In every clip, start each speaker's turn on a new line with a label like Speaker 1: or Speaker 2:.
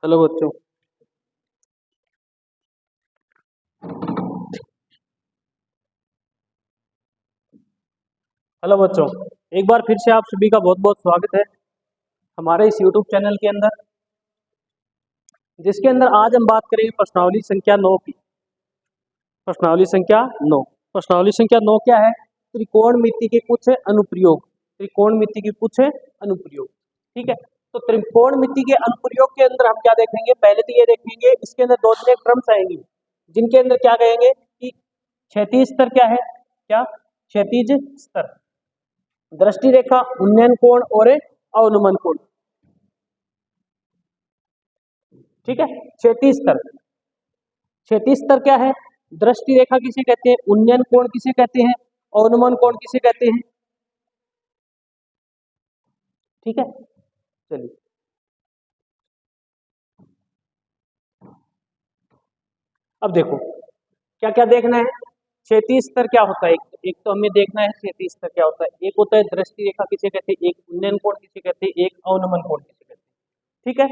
Speaker 1: Hello बच्चों। Hello बच्चों, एक बार फिर से आप सभी का बहुत बहुत स्वागत है हमारे इस YouTube चैनल के अंदर, जिसके अंदर आज हम बात करेंगे प्रश्नावली संख्या 9 की। प्रश्नावली संख्या 9। प्रश्नावली संख्या 9 क्या है? त्रिकोणमिति के कुछ अनुप्रयोग। त्रिकोणमिति के कुछ अनुप्रयोग, ठीक है। तो त्रिकोणमिति के अनुप्रयोग के अंदर हम क्या देखेंगे? पहले तो ये देखेंगे, इसके अंदर दो तीन क्रम्स आएंगे, जिनके अंदर क्या कहेंगे कि क्षैतिज स्तर क्या है? क्या? क्षैतिज स्तर, दृष्टि रेखा, उन्नयन कोण और अवनमन कोण, ठीक है। क्षैतिज स्तर, क्षैतिज स्तर क्या है? दृष्टि रेखा किसे कहते हैं? उन्नयन कोण किसे कहते हैं? अवनमन कोण किसे कहते हैं? ठीक है, चलिए अब देखो क्या क्या देखना है। क्षैतिज स्तर क्या होता है? एक तो हमें देखना है क्षैतिज स्तर क्या होता है। एक होता है दृष्टि रेखा किसे कहते हैं, एक उन्नयन कोण किसे कहते हैं, एक अवनमन कोण किसे कहते हैं, ठीक है।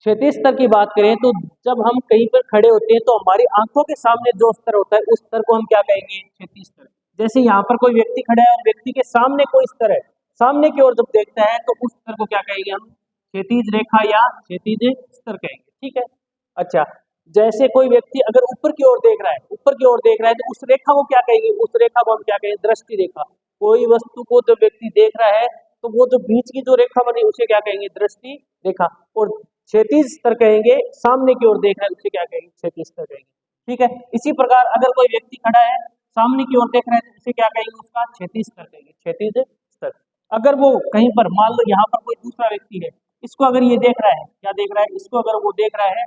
Speaker 1: क्षैतिज स्तर की बात करें तो जब हम कहीं पर खड़े होते हैं तो हमारी आंखों के सामने जो स्तर होता है उस स्तर को हम क्या कहेंगे? क्षैतिज स्तर। जैसे यहाँ पर कोई व्यक्ति खड़ा है और व्यक्ति के सामने कोई स्तर है, सामने की ओर जब देखता है तो उस स्तर को क्या कहेंगे हम? क्षैतिज रेखा या क्षैतिज स्तर कहेंगे, ठीक है। अच्छा, जैसे कोई व्यक्ति अगर ऊपर की ओर देख रहा है, ऊपर की ओर देख रहा है तो उस रेखा को क्या कहेंगे? उस रेखा को हम क्या कहेंगे? दृष्टि रेखा। कोई वस्तु को जब व्यक्ति देख रहा है तो वो जो बीच की जो रेखा बनी उसे क्या कहेंगे? दृष्टि रेखा। और क्षैतिज स्तर कहेंगे, सामने की ओर देख रहा है उसे क्या कहेंगे? क्षैतिज स्तर कहेंगे, ठीक है। इसी प्रकार अगर कोई व्यक्ति खड़ा है, सामने की ओर देख रहा है तो उसे क्या कहेंगे? उसका क्षैतिज स्तर कहेंगे, क्षैतिज स्तर। अगर वो कहीं पर, मान लो यहाँ पर कोई दूसरा व्यक्ति है, इसको अगर ये देख रहा है, क्या देख रहा है? इसको अगर वो देख रहा है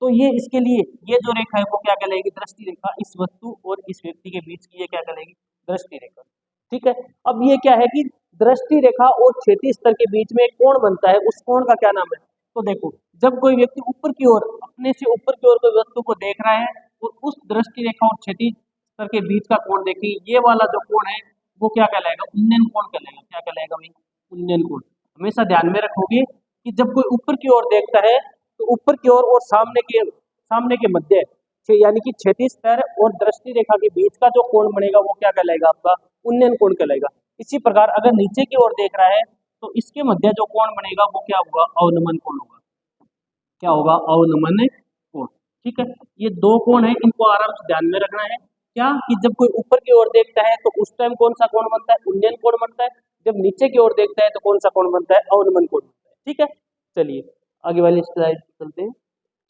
Speaker 1: तो ये इसके लिए ये जो रेखा है वो क्या कहलाएगी? दृष्टि रेखा। इस वस्तु और इस व्यक्ति के बीच की ये क्या कहलाएगी? दृष्टि रेखा, ठीक है। अब ये क्या है कि दृष्टि रेखा और क्षैतिज स्तर के बीच में एक कोण बनता है, उस कोण का क्या नाम है? तो देखो, जब कोई व्यक्ति ऊपर की ओर, अपने से ऊपर की ओर कोई वस्तु को देख रहा है और उस दृष्टि रेखा और क्षैतिज स्तर के बीच का कोण देखिए, ये वाला जो कोण है वो क्या कहलाएगा? उन्नयन कोण कहलाएगा। क्या कहलाएगा भाई? उन्नयन कोण। हमेशा ध्यान में रखोगे कि जब कोई ऊपर की ओर देखता है तो ऊपर की ओर और सामने के मध्य यानी कि क्षैतिज स्तर और दृष्टि रेखा के बीच का जो कोण बनेगा वो क्या कहलाएगा? आपका उन्नयन कोण कहलाएगा। इसी प्रकार अगर नीचे की ओर देख रहा है तो इसके मध्य जो कोण बनेगा वो क्या होगा? अवनमन कोण होगा। क्या होगा? अवनमन कोण, ठीक है। ये दो कोण है, इनको आराम से ध्यान में रखना है। क्या कि जब कोई ऊपर की ओर देखता है तो उस टाइम कौन सा कोण बनता है? उन्नयन कोण बनता है। जब नीचे की ओर देखता है तो कौन सा कोण बनता है? अवनमन कोण बनता है, ठीक है। चलिए आगे वाली स्लाइड चलते हैं,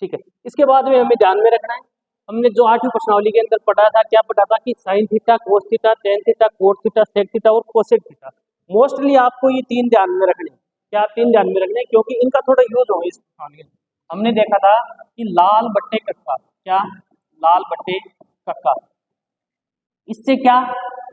Speaker 1: ठीक है। इसके बाद में हमें ध्यान में रखना है, हमने जो 8वीं प्रश्नावली के अंदर पढ़ा था, क्या पढ़ा था कि sine theta, cos theta, tan theta, cot theta, sec theta और कोसेक थीटा। मोस्टली आपको ये तीन ध्यान में रखने हैं। क्या तीन ध्यान में रखने हैं? क्योंकि इनका थोड़ा यूज होगा इस प्रश्नावली में। हमने देखा था कि लाल बट्टे कक्का, क्या? लाल बट्टे कक्का, इससे क्या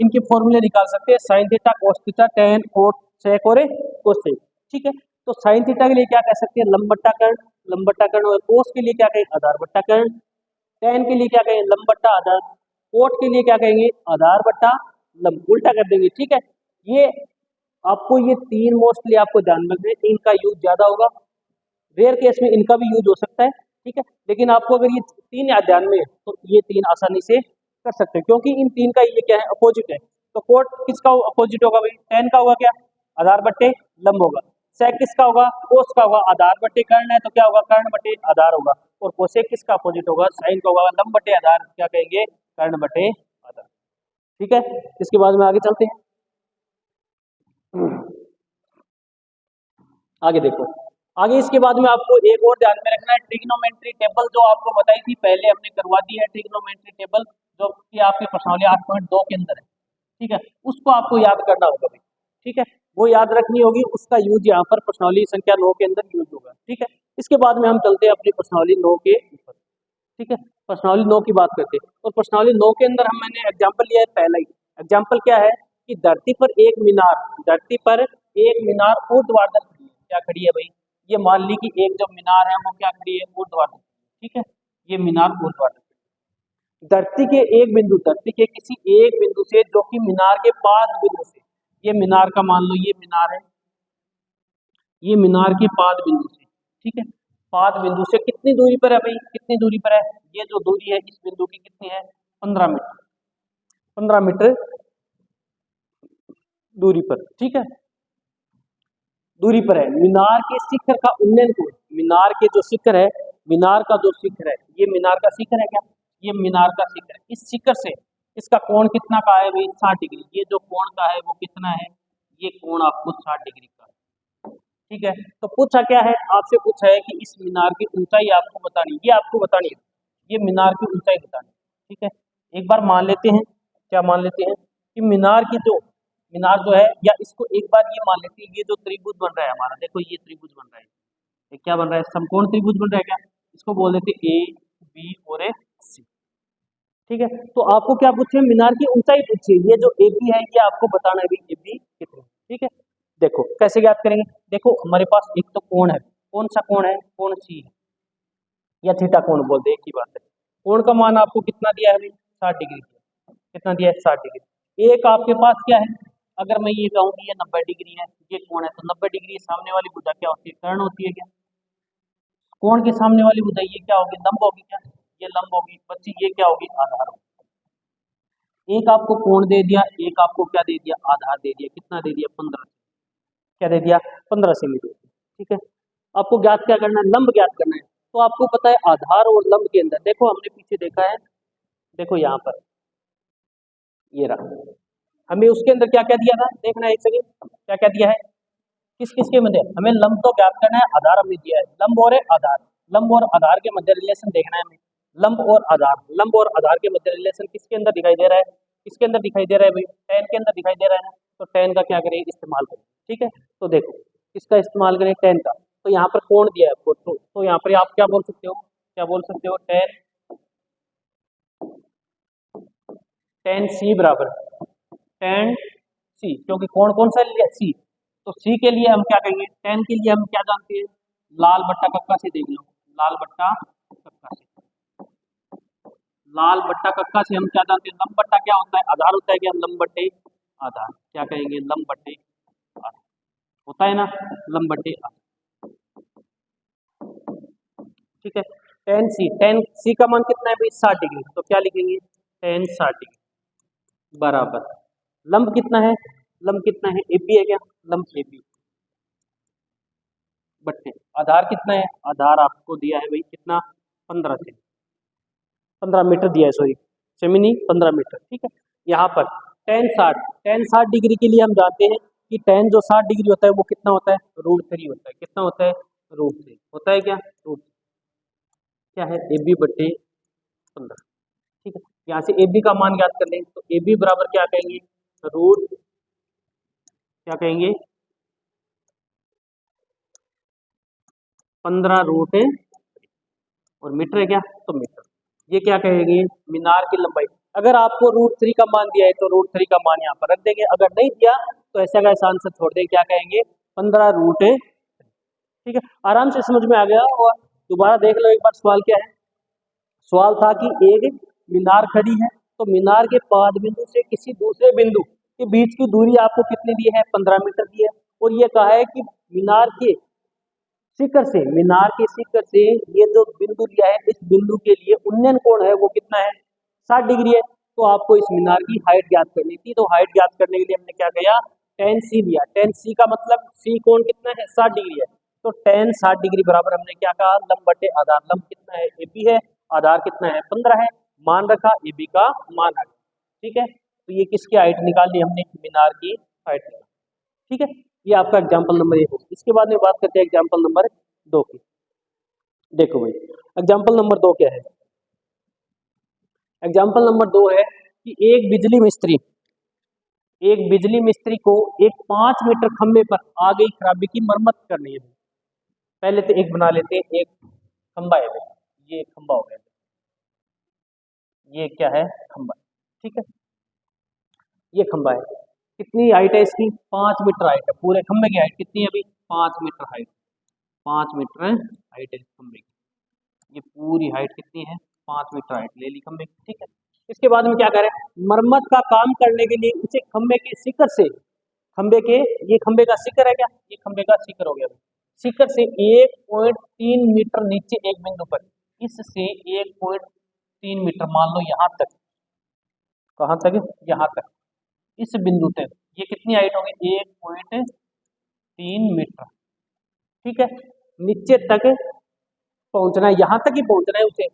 Speaker 1: इनके फॉर्मूले निकाल सकते हैं? Sine theta, cos theta, tan, cot, sec और कोसेक, ठीक है। तो साइन थीटा के लिए क्या कह सकते हैं? लंबट्टा कर्ण, लंबट्टा कर्ण। और कोस के लिए क्या कहें? आधार बट्टा कर्ण। टेन के लिए क्या कहें? लंब बट्टा आधार। कोट के लिए क्या कहेंगे? आधार बट्टा लंब, उल्टा कर देंगे, ठीक है। ये आपको ये तीन मोस्टली आपको ध्यान में रखना है, इनका यूज ज्यादा होगा। रेयर केस में इनका भी यूज हो सकता है, ठीक है। लेकिन आपको अगर ये तीन याद ध्यान में है तो ये तीन आसानी से कर सकते हैं, क्योंकि इन तीन का ये क्या है? अपोजिट है। तो कोट किसका अपोजिट होगा भाई? टेन का होगा क्या? आधार बट्टे लंब होगा। सेक किसका होगा? कोस का होगा। आधार बट्टे कर्ण है तो क्या होगा? कर्ण बट्टे आधार होगा। और कोसेक किसका अपोजिट होगा? साइन का होगा। लंब बट्टे आधार क्या कहेंगे? कर्ण बट्टे आधार, ठीक है। इसके बाद में आगे चलते हैं। आगे देखो, आगे इसके बाद में आपको एक और ध्यान में रखना है, ट्रिग्नोमेट्री टेबल जो आपको बताई थी पहले हमने करवा दी है। ट्रिग्नोमेट्री टेबल जो कि आपके प्रश्नावली 8.2 के अंदर है, ठीक है। उसको आपको याद करना होगा भाई, ठीक है। वो याद रखनी होगी, उसका यूज यहाँ पर प्रश्नावली संख्या 9 के अंदर यूज होगा, ठीक है। इसके बाद में हम चलते हैं अपनी प्रश्नावली 9 के ऊपर, ठीक है। प्रश्नावली 9 की बात करते हैं। और प्रश्नावली 9 के अंदर हम मैंने एग्जाम्पल लिया है। पहला ही एग्जाम्पल क्या है कि धरती पर एक मीनार, धरती पर एक मीनार ऊर्ध्वाधर खड़ी है। क्या खड़ी है भाई? ये मान ली कि एक जो मीनार है वो क्या खड़ी है? ऊर्ध्वाधर, ठीक है। ये मीनार ऊर्ध्वाधर, धरती के एक बिंदु, धरती के किसी एक बिंदु से जो कि मीनार के पाद बिंदु से, ये मीनार का मान लो ये मीनार है, ये मीनार के पाद बिंदु से, ठीक है। पाद बिंदु से कितनी दूरी पर है भाई, कितनी दूरी पर है, ये जो दूरी है इस बिंदु की कितनी है, 15 मीटर, 15 मीटर दूरी पर, ठीक है, दूरी पर है। मीनार के शिखर का उन्नयन कोण, मीनार के जो शिखर है, मीनार का जो शिखर है, ये मीनार का शिखर है क्या, ये मीनार का शिखर है, इस शिखर से इसका कोण कितना का है भाई, 60 डिग्री, ये जो कोण का है वो कितना है, ये कोण आपको 60 डिग्री का है, ठीक है। तो पूछा क्या है, आपसे पूछा है कि इस मीनार की ऊंचाई आपको बतानी है, ये आपको बतानी है, ये मीनार की ऊंचाई बतानी है, ठीक है। एक बार मान लेते हैं, क्या मान लेते हैं कि मीनार की जो, मीनार जो है, या इसको एक बार ये मान लेते हैं, ये जो त्रिभुज बन रहा है हमारा, देखो ये त्रिभुज बन रहा है, ये क्या बन रहा है, समकोण त्रिभुज बन रहा है क्या, इसको बोल देते हैं ए बी और ए सी, ठीक है। तो आपको क्या पूछे, मीनार की ऊंचाई पूछिए, ये जो ए बी है ये आपको बताना है भाई ए बी कितना, ठीक है। देखो कैसे ज्ञात करेंगे, देखो हमारे पास एक तो कोण है, कौन सा कोण है, कोण सी है, या थीटा कोण बोलते हैं, एक ही बात है। कोण का मान आपको कितना दिया है भाई, 60 डिग्री, कितना दिया है, 60 डिग्री। एक आपके पास क्या है, अगर मैं ये कहूँ कि ये 90 डिग्री है, ये कोण है, तो 90 डिग्री सामने वाली भुजा क्या होती है, कर्ण होती है क्या, कोण के सामने वाली भुजा ये क्या होगी, लंब होगी क्या, ये लंब होगी, बच्ची ये क्या होगी, आधार होगी। एक आपको कोण दे दिया, एक आपको क्या दे दिया, आधार दे दिया, कितना दे दिया, 15, क्या दे दिया, 15 सेमी दे दिया, ठीक है। आपको ज्ञात क्या करना है, लंब ज्ञात करना है। तो आपको पता है आधार और लंब के अंदर, देखो हमने पीछे देखा है, देखो यहाँ पर ये रहा, हमें उसके अंदर क्या क्या दिया था, देखना है एक सेकंड, क्या क्या दिया है, किस किस के मध्य, हमें लंब तो ज्ञात करना है, आधार हमें दिया है, लंब और आधार, लंब और आधार के मध्य रिलेशन देखना है हमें, लंब और आधार, लंब और आधार के मध्य रिलेशन किसके अंदर दिखाई दे रहा है, किसके अंदर दिखाई दे रहा है भाई, टेन के अंदर दिखाई दे रहा है ना, तो टेन का क्या करें, इस्तेमाल करें, ठीक है। तो देखो किसका इस्तेमाल करें, टेन का, तो यहाँ पर कोण दिया है आपको, तो यहाँ पर आप क्या बोल सकते हो, क्या बोल सकते हो, टेन, टेन सी बराबर टेन सी, क्योंकि कोण कौन सा लिया, सी, तो सी के लिए हम क्या कहेंगे, टेन के लिए हम क्या जानते हैं, लाल बट्टा कक्का से देख लो, लाल बट्टा कक्का से, लाल बट्टा कक्का से हम क्या जानते हैं, लंब बट्टा क्या होता है, आधार होता है क्या, लंब बट्टे आधार, क्या कहेंगे, लंब बट्टे आधार होता है ना, लंब बट्टे आधार, ठीक है। टेन सी का मान कितना है भाई, 60 डिग्री, तो क्या लिखेंगे, टेन 60 डिग्री बराबर, लंब कितना है, लंब कितना है, ए बी है क्या, लंब ए बी बट्टे आधार कितना है, आधार आपको दिया है भाई कितना, 15 से 15 मीटर दिया है, सॉरी सेमी नहीं 15 मीटर, ठीक है। यहाँ पर टेन 60 डिग्री के लिए हम जानते हैं कि टेन जो 60 डिग्री होता है वो कितना होता है, √3 होता है, कितना होता है, √3 होता है क्या, √3 क्या है, ए बी बट्टे 15, ठीक है। यहाँ से ए बी का मान ज्ञात कर लेंगे, तो ए बी बराबर क्या कहेंगे, रूट, क्या कहेंगे, 15 √, और मीटर है क्या, तो मीटर, ये क्या कहेंगे, मीनार की लंबाई। अगर आपको √3 का मान दिया है तो √3 का मान यहाँ पर रख देंगे, अगर नहीं दिया तो ऐसा का ऐसा आंसर छोड़ देंगे, क्या कहेंगे, 15 √, ठीक है। आराम से समझ में आ गया, और दोबारा देख लो एक बार सवाल क्या है, सवाल था कि एक मीनार खड़ी है, तो मीनार के पाद बिंदु से किसी दूसरे बिंदु के बीच की दूरी आपको कितनी दी है, 15 मीटर दी है, और ये कहा है कि मीनार के शिखर से, मीनार के शिखर से ये जो बिंदु दिया है, इस बिंदु के लिए उन्नयन कोण है वो कितना है, 60 डिग्री है। तो आपको इस मीनार की हाइट ज्ञात करनी थी, तो हाइट ज्ञात करने के लिए हमने क्या किया, टेन सी लिया, टेन सी का मतलब सी कोण कितना है, 60 डिग्री है, तो टेन 60 डिग्री बराबर हमने क्या कहा, लंब बटे आधार, लंब कितना है, ए बी है, आधार कितना है, 15 है, मान रखा, ए बी का मान आ गया, ठीक है। तो ये किसकी हाइट निकाल ली हमने, मीनार की हाइट निकाली, ठीक है। ये आपका एग्जाम्पल नंबर 1 हो। इसके बाद में बात करते हैं एग्जाम्पल नंबर 2 की। देखो भाई एग्जाम्पल नंबर 2 क्या है, एग्जाम्पल नंबर 2 है कि एक बिजली मिस्त्री को एक 5 मीटर खंबे पर आ गई खराबी की मरम्मत करनी है। पहले तो एक बना लेते हैं, एक खंबा है भाई, ये खंबा हो गया, ये क्या है, खंबा, ठीक है, ये खंबा है, कितनी हाइट है इसकी, 5 मीटर हाइट है, पूरे खंबे की हाइट कितनी है अभी, 5 मीटर हाइट, 5 मीटर हाइट है खंबे की, ये पूरी हाइट कितनी है, 5 मीटर हाइट ले ली खंबे की, ठीक है। इसके बाद में क्या करें, मरम्मत का काम करने के लिए उसे खंबे के शिखर से, खंबे के, ये खंबे का शिखर है क्या, ये खंबे का शिखर हो गया, शिखर से 1.3 मीटर नीचे एक बिंदु पर, इससे 1.3 मीटर मान लो यहाँ तक, कहाँ तक, यहाँ तक, इस बिंदु तक, ये कितनी हाइट होगी, 1.3 मीटर। ठीक है, नीचे तक पहुंचना है, यहाँ तक ही पहुंचना है उसे,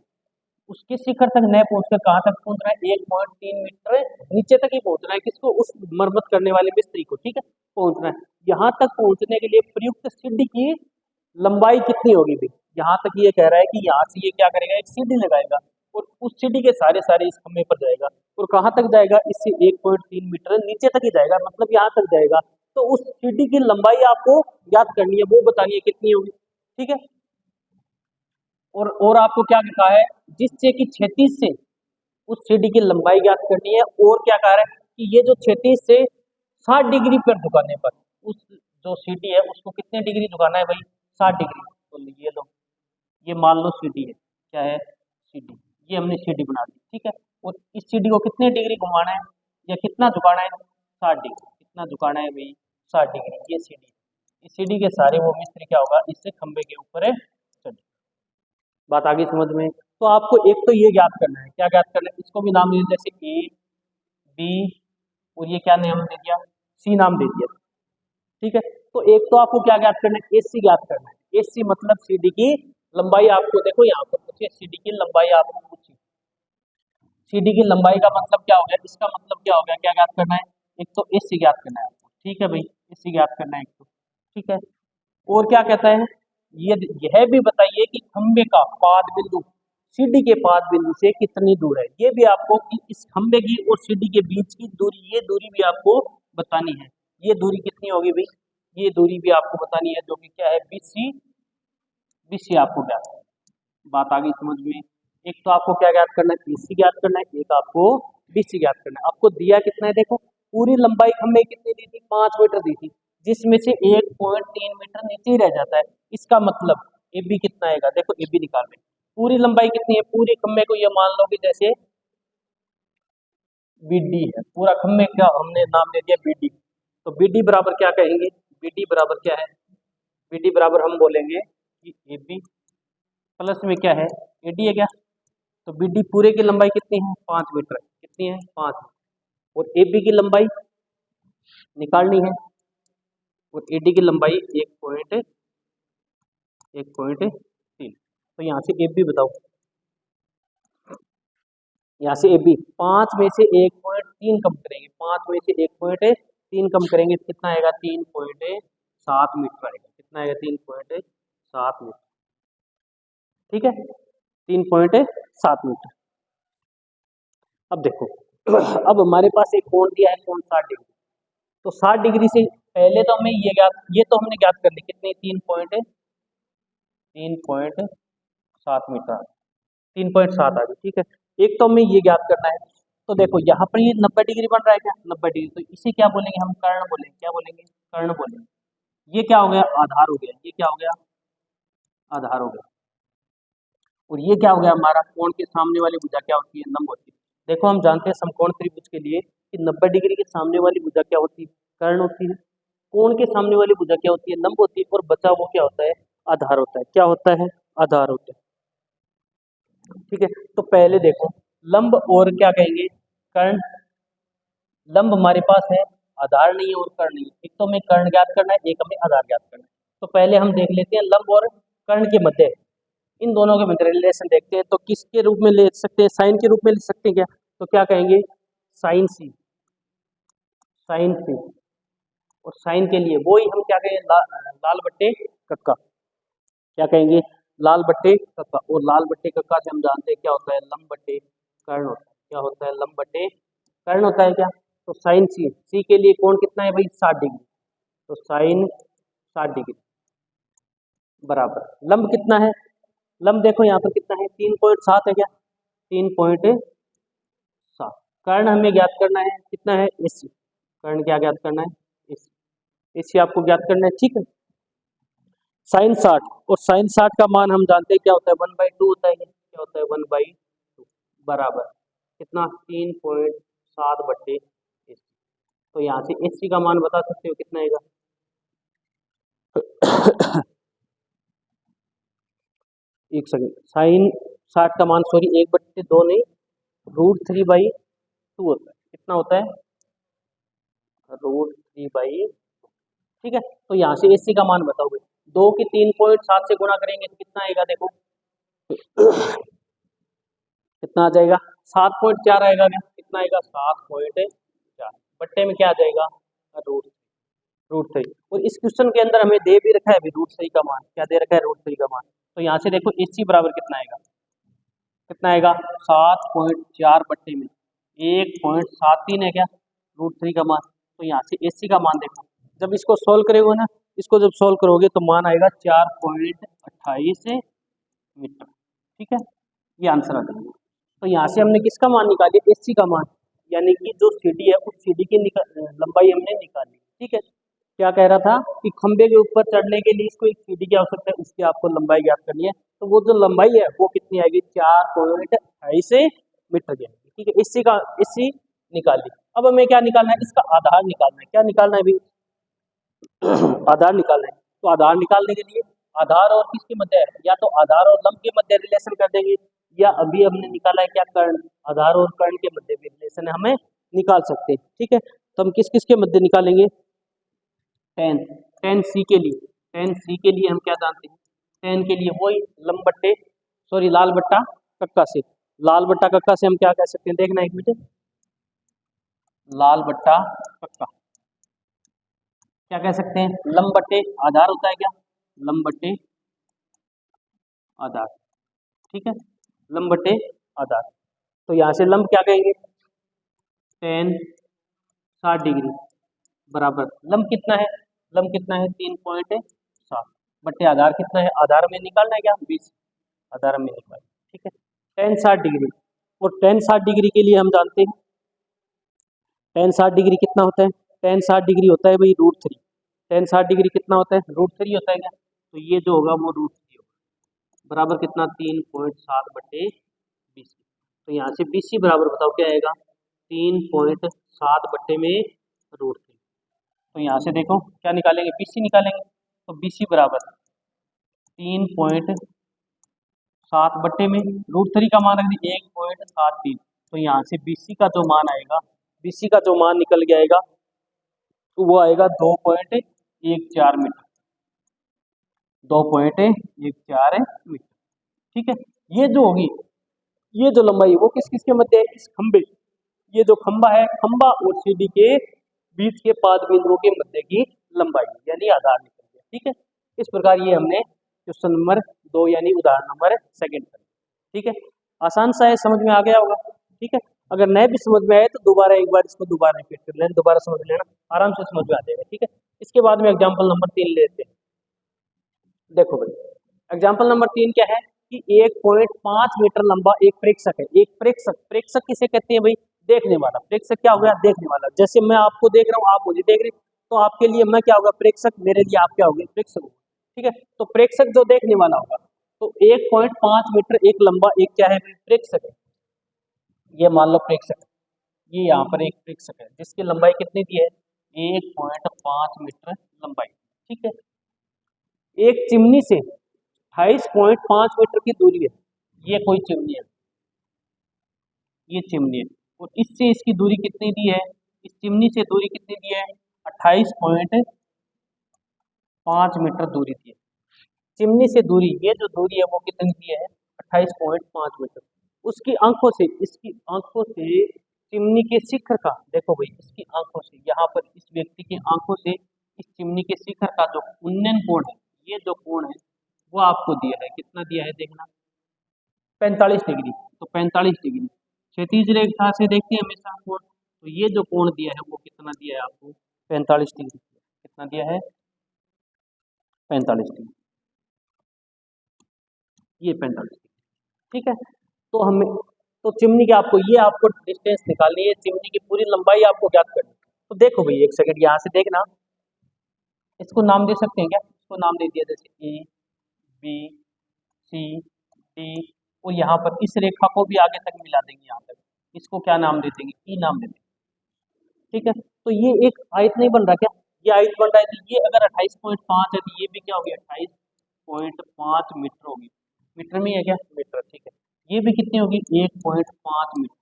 Speaker 1: उसके शिखर तक न पहुंचकर कहाँ तक पहुंचना है, 1.3 मीटर नीचे तक ही पहुंचना है, किसको, उस मरम्मत करने वाले मिस्त्री को। ठीक है, पहुंचना है। यहाँ तक पहुंचने के लिए प्रयुक्त सीढ़ी की लंबाई कितनी होगी भाई, यहाँ तक ये कह रहा है कि यहाँ से ये क्या करेगा, एक सीढ़ी लगाएगा और उस सीढ़ी के सारे सारे इस खंभे पर जाएगा, और कहाँ तक जाएगा, इससे 1.3 मीटर नीचे तक ही जाएगा, मतलब यहाँ तक जाएगा। तो उस सीढ़ी की लंबाई आपको याद करनी है, वो बतानी है कितनी होगी। ठीक है, और आपको क्या कहा है, जिससे कि क्षैतिज से उस सीढ़ी की लंबाई ज्ञात करनी है, और क्या कह रहा है कि ये जो क्षैतिज से 60 डिग्री पर झुकाने पर उस जो सीढ़ी है उसको कितने डिग्री झुकाना है भाई, 60 डिग्री। तो ये लो, ये मान लो सीढ़ी है, क्या है, सीढ़ी, ये हमने सीढ़ी बना दी। ठीक है, और इस सीढ़ी को कितने डिग्री घुमाना है या कितना झुकाना है, 60 डिग्री। कितना झुकाना है भाई, 60 डिग्री। ये सीढ़ी, इस सीढ़ी के सारे वो मिस्त्री क्या होगा, इससे खंबे के ऊपर है। चलिए, बात आगे समझ में। तो आपको एक तो ये ज्ञात करना है, क्या ज्ञात करना है, इसको भी नाम दे दिया, जैसे ए बी, और ये क्या नाम दे दिया, सी नाम दे दिया। ठीक है, तो एक तो आपको क्या ज्ञात करना है, एसी ज्ञात करना है। एसी मतलब सीढ़ी की लंबाई, आपको देखो यहाँ पर पूछिए, सीढ़ी की लंबाई आपको पूछी, सीढ़ी की लंबाई का मतलब क्या हो गया, इसका मतलब क्या हो गया, क्या ज्ञात करना है, एक तो एसी ज्ञात करना है आपको। ठीक है भाई, एसी ज्ञात करना है एक तो। ठीक है, और क्या कहता है, ये यह भी बताइए कि खंबे का पाद बिंदु सीढ़ी के पाद बिंदु से कितनी दूर है, ये भी आपको, कि इस खंबे की और सीढ़ी के बीच की दूरी, ये दूरी भी आपको बतानी है। ये दूरी कितनी होगी भाई, ये दूरी भी आपको बतानी है, जो कि क्या है, बीसी। बीसी आपको ज्ञात है। बात आ गई समझ में। एक तो आपको क्या ज्ञात करना है, बीसी ज्ञात करना है, एक आपको बीसी ज्ञात करना है। आपको दिया कितना है, देखो पूरी लंबाई खंबे कितनी दी थी, 5 मीटर दी थी, जिसमें से 1.3 मीटर नीचे ही रह जाता है। इसका मतलब ए बी कितना आएगा, देखो ए बी निकाल रहे, पूरी लंबाई कितनी है, पूरे खंबे को ये मान लो कि जैसे बी डी है, पूरा खंबे का हमने नाम दे दिया बी डी। तो बी डी बराबर क्या कहेंगे, बी डी बराबर क्या है, बी डी बराबर हम बोलेंगे कि ए बी प्लस में क्या है, ए डी है क्या। तो बी डी पूरे की लंबाई कितनी है, 5 मीटर, कितनी है, 5, और ए बी की लंबाई निकालनी है, और ए डी की लंबाई 1.3। तो यहाँ से ए बी बताओ, यहाँ से ए बी 5 में से 1.3 कम करेंगे, 5 में से 1.3 कम करेंगे तो कितना आएगा, 3.7 मीटर आएगा। कितना आएगा, 3.7 मीटर। ठीक है, 3.7 मीटर। अब देखो अब हमारे पास एक कोण दिया है, कोण 60 डिग्री। तो 60 डिग्री से पहले तो हमें ये तो हमने ज्ञात कर ली कितनी, 3.7 मीटर, 3.7 आ गई। ठीक है, एक तो हमें ये ज्ञात करना है। तो देखो यहाँ पर ये 90 डिग्री बन रहा है, क्या 90 डिग्री, तो इसे क्या बोलेंगे हम, कर्ण बोलेंगे। क्या बोलेंगे, कर्ण बोलेंगे। ये क्या हो गया, आधार हो गया, ये क्या हो गया, आधार हो गया। और ये क्या हो गया, हमारा कोण के सामने वाली भुजा क्या होती है, लंब होती है। देखो हम जानते हैं समकोण त्रिभुज के लिए कि 90 डिग्री के सामने वाली भुजा क्या होती है, कर्ण होती है। कोण के सामने वाली भुजा क्या होती है, लंब होती है, और बचा वो क्या होता है, आधार होता है। क्या होता है, आधार होता है। ठीक है, तो पहले देखो लंब और क्या कहेंगे, कर्ण। लंब हमारे पास है, आधार नहीं है और कर्ण नहीं है। एक तो हमें कर्ण ज्ञात करना है, एक हमें आधार ज्ञात करना है। तो पहले हम देख लेते हैं लंब और कर्ण के मध्य, इन दोनों के मध्य रिलेशन देखते हैं। तो किसके रूप में ले सकते हैं, साइन के रूप में ले सकते हैं क्या, तो क्या कहेंगे, साइन सी, साइन सी। और साइन के लिए वो ही हम क्या कहेंगे, लाल बट्टे कक्का। क्या कहेंगे, लाल बट्टे कक्का। और लाल बट्टे कक्का से हम जानते हैं क्या होता है, लंब बट्टे कर्ण होता है। क्या होता है, लंब बट्टे कर्ण होता है क्या। तो साइन सी, सी के लिए कोण कितना है भाई, 60 डिग्री। तो साइन 60 डिग्री बराबर लंब कितना है, लंब देखो यहाँ पर कितना है, 3.7 है क्या, 3.7। कर्ण हमें ज्ञात करना है, कितना है, एसी। कर्ण क्या ज्ञात करना है, एसी। एसी आपको ज्ञात करना है। ठीक है, साइन 60, और साइन 60 का मान हम जानते हैं क्या होता है, 1/2 होता है। क्या होता है, 1/2 बराबर कितना, 3.7 बट्टे एसी। तो यहाँ से एसी का मान बता सकते हो कितना आएगा एक सेकंड, साइन 60 का मान, सॉरी 1/2 नहीं, √3/2 होता है। कितना होता है? √3/2। ठीक है, तो यहाँ से AC का मान बताओ भाई। 2 की 3.7 से गुणा करेंगे तो कितना आएगा? देखो कितना आ जाएगा? 7.4 आएगा क्या? कितना आएगा? 7.4 बट्टे में क्या आ जाएगा? Root root three. और इस क्वेश्चन के अंदर हमें दे भी रखा है √3 का मान। क्या दे रखा है? √3 का मान। तो यहाँ से देखो AC बराबर कितना आएगा? कितना आएगा? 7.4 बट्टे में 1.73 है क्या? √3 का मान। तो यहाँ से AC का मान देखो, जब इसको सोल्व करोगे ना, इसको जब सोल्व करोगे तो मान आएगा 4.28 मीटर। ठीक है, ये आंसर आ जाएगा। तो यहाँ से हमने किसका मान निकाली? AC का मान, यानी कि जो CD है उस CD की लंबाई हमने निकाली। ठीक है, क्या कह रहा था कि खंबे के ऊपर चढ़ने के लिए इसको एक सीढ़ी की आवश्यकता है, उसकी आपको लंबाई ज्ञात करनी है। तो वो जो लंबाई है वो कितनी आएगी? 4.28 मीटर की आएगी। ठीक है, इसी निकाल ली। अब हमें क्या निकालना है? इसका आधार निकालना है। क्या निकालना है अभी? आधार निकालना है। तो आधार निकालने के लिए आधार और किसके मध्य है? या तो आधार और लंब के मध्य रिलेशन कर देंगे, या अभी हमने निकाला है क्या? कर्ण। आधार और कर्ण के मध्य भी रिलेशन है, हमें निकाल सकते हैं। ठीक है, तो हम किस किस के मध्य निकालेंगे? टेन सी के लिए, हम क्या जानते हैं? टेन के लिए वही लंब बट्टे, सॉरी लाल बट्टा कक्का से, लाल बट्टा कक्का से हम क्या कह सकते हैं? देखना एक मिनट, लाल बट्टा कक्का क्या कह सकते हैं? लंब बट्टे आधार होता है क्या? लंब बट्टे आधार। ठीक है, लंब बट्टे आधार। तो यहाँ से लंब क्या कहेंगे? टेन 60 डिग्री बराबर लंब कितना है? लंब कितना है? 3.7 बट्टे आधार कितना है? आधार में निकालना है क्या? 20 आधार में निकाल। ठीक है, टेन 60 डिग्री, और टेन 60 डिग्री के लिए हम जानते हैं टेन 60 डिग्री कितना होता है? टेन 60 डिग्री होता है भाई √3। टेन 60 डिग्री कितना होता है? √3 होता है क्या? तो ये जो होगा वो √3 होगा, बराबर कितना? 3.7 बट्टे 20। तो यहाँ से BC बराबर बताओ क्या आएगा? 3.7 बट्टे में √3। तो यहाँ से देखो क्या निकालेंगे? BC निकालेंगे। तो BC बराबर 3.7 बट्टे में √3 का मान रख दी 1.73। तो यहाँ से BC का जो मान आएगा, BC का जो मान निकल के आएगा तो वो आएगा 2.14 मीटर। 2.14 मीटर। ठीक है, ये जो होगी, ये जो लंबाई है वो किस किस के मध्य है? इस खंबे, ये जो खंबा है, खंबा और सीढ़ी के बीच के पाद बिंदुओं के मध्य की लंबाई, यानी आधार निकल गया। ठीक है, इस प्रकार ये हमने क्वेश्चन नंबर 2 यानी उदाहरण नंबर 2 कर। ठीक है, आसान सा है, समझ में आ गया होगा। ठीक है, अगर नहीं भी समझ में आए तो दोबारा एक बार इसको दोबारा रिपीट कर लेना, दोबारा समझ लेना, आराम से समझ में आ जाएगा। ठीक है, इसके बाद में एग्जाम्पल नंबर 3 लेते हैं। देखो भाई, एग्जाम्पल नंबर 3 क्या है कि 1.5 मीटर लंबा एक प्रेक्षक है। एक प्रेक्षक, प्रेक्षक किसे कहते हैं भाई? देखने वाला। प्रेक्षक क्या हो गया? देखने वाला। जैसे मैं आपको देख रहा हूँ, आप मुझे देख रहे हैं, तो आपके लिए मैं क्या होगा? प्रेक्षक। मेरे लिए आप क्या होगे? प्रेक्षक होगा। ठीक है, तो प्रेक्षक जो देखने वाला होगा, तो 1.5 मीटर एक लंबा एक क्या है? प्रेक्षक है। ये मान लो प्रेक्षक, ये यहाँ पर एक प्रेक्षक है जिसकी लंबाई कितनी दी है? 1.5 मीटर लंबाई। ठीक है, एक चिमनी से 28.5 मीटर की दूरी है। ये कोई चिमनी है, ये चिमनी है, और इससे इसकी दूरी कितनी दी है? इस चिमनी से दूरी कितनी दी है? 28.5 मीटर दूरी दी है। चिमनी से दूरी, ये जो दूरी है वो कितनी दी है? 28.5 मीटर। उसकी आंखों से, इसकी आंखों से चिमनी के शिखर का, देखो भाई इसकी आंखों से, यहाँ पर इस व्यक्ति की आंखों से इस चिमनी के शिखर का जो उन्नयन कोण है, ये जो कोण है वो आपको दिया है। कितना दिया है? देखना, 45 डिग्री। तो 45 डिग्री क्षैतिज रेखा से देखते हैं हमेशा कोण, तो ये जो कोण दिया है वो कितना दिया है आपको? 45 डिग्री। कितना दिया है? 45 डिग्री। ये 45 डिग्री। ठीक है, तो हमें, तो चिमनी के आपको, ये आपको डिस्टेंस निकालनी है, चिमनी की पूरी लंबाई आपको ज्ञात करनी है। तो देखो भाई एक सेकंड, यहाँ से देखना, इसको नाम दे सकते हैं क्या? इसको नाम दे दिया, जैसे ABCD, और यहाँ पर इस रेखा को भी आगे तक मिला देंगे, यहाँ तक इसको क्या नाम दे देंगे? E नाम दे देंगे। ठीक है, तो ये एक आयत नहीं बन रहा क्या? ये आयत बन रहा है, तो ये अगर 28.5 है तो ये भी क्या होगी? 28.5 मीटर होगी। मीटर में है क्या, मीटर, ठीक है। ये भी कितनी होगी, 1.5 मीटर,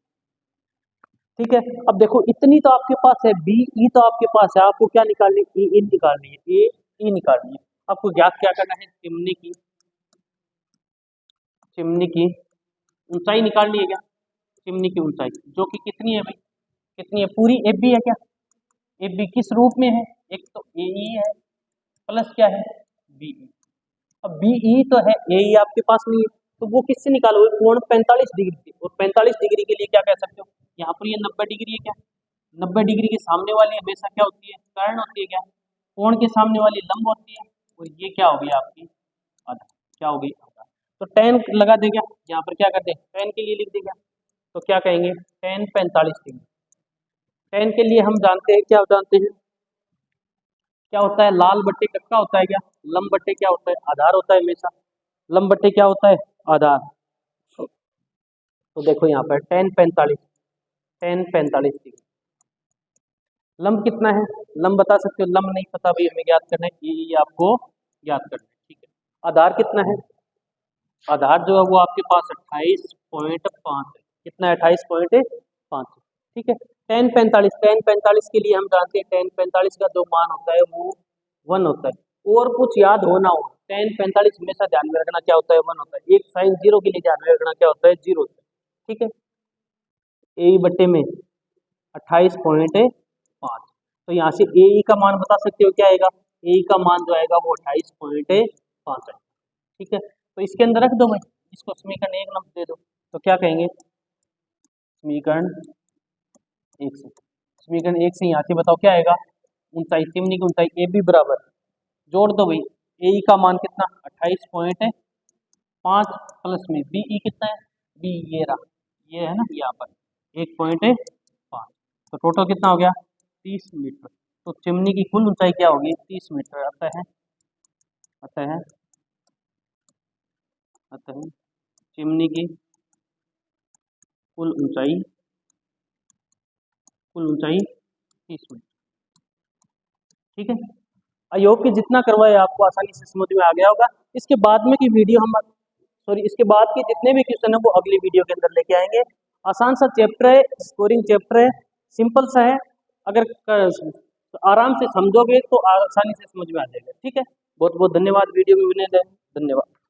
Speaker 1: ठीक है। अब देखो इतनी तो आपके पास है, बी ई तो आपके पास है, आपको क्या निकालनी है, ए निकालनी है, ए ई निकालनी है। आपको ज्ञात क्या करना है, चिमनी की ऊंचाई निकालनी है क्या, चिमनी की ऊंचाई जो कि कितनी है भाई, कितनी है, पूरी एफ बी है क्या, एफ बी किस रूप में है, एक तो ए ई है प्लस क्या है, बी ई। अब बी ई तो है, ए ई आपके पास नहीं है, तो वो किससे निकालोगे, कोण 45 डिग्री से, और 45 डिग्री के लिए क्या कह सकते हो, यहाँ पर ये 90 डिग्री है क्या, 90 डिग्री के सामने वाली हमेशा क्या होती है, कर्ण होती है क्या, कोण के सामने वाली लंब होती है, और ये क्या हो गई आपकी आधा, क्या हो गई आधा। तो टेन लगा देगा, यहाँ पर क्या करते हैं, टेन के लिए लिख देगा, तो क्या कहेंगे, टेन 45 डिग्री। टेन के लिए हम जानते हैं, क्या जानते हैं, क्या होता है, लाल बट्टे कक्का होता है क्या, लंब बट्टे क्या होता है, आधार होता है हमेशा, लंब बट्टे क्या होता है, आधार। तो देखो यहाँ पर टेन 45 डिग्री, लंब कितना है, लंब बता सकते हो, लंब नहीं पता भाई, हमें ज्ञात करना है, ये आपको ज्ञात करना है, ठीक है। आधार कितना है, आधार जो है वो आपके पास 28.5 है, कितना है, 28.5, ठीक है। टेन 45 के लिए हम जानते हैं, टेन 45 का जो मान होता है वो 1 होता है, और कुछ याद हो ना हो, टेन 45 हमेशा ध्यान में रखना क्या होता है, 1 होता है, एक साइन जीरो के लिए ध्यान में रखना क्या होता है, 0 होता है, ठीक है। ए बट्टे में 28.5, तो यहाँ से ए का मान बता सकते हो क्या आएगा, ए का मान जो आएगा वो 28.5 है, ठीक है। तो इसके अंदर रख दो भाई, इसको समीकरण 1 नंबर दे दो, तो क्या कहेंगे, समीकरण 1 से, समीकरण 1 से यहाँ से बताओ क्या आएगा, ऊंचाई, चिमनी की ऊंचाई ए बी बराबर, जोड़ दो भाई, ए का मान कितना 28.5 प्लस में बी ई कितना है, बी ये रहा, ये है ना यहाँ पर 1.5, तो टोटल कितना हो गया 30 मीटर। तो चिमनी की कुल ऊंचाई क्या होगी, 30 मीटर अतः चिमनी की कुल ऊंचाई 30 मीटर, ठीक है। आई होप कि जितना करवाए आपको आसानी से समझ में आ गया होगा। इसके बाद में की वीडियो हम इसके बाद के जितने भी क्वेश्चन है वो अगली वीडियो के अंदर लेके आएंगे। आसान सा चैप्टर है, स्कोरिंग चैप्टर है, सिंपल सा है, अगर आराम से समझोगे तो आसानी से समझ में आ जाएगा, ठीक है। बहुत बहुत धन्यवाद, वीडियो में बने रहें, धन्यवाद।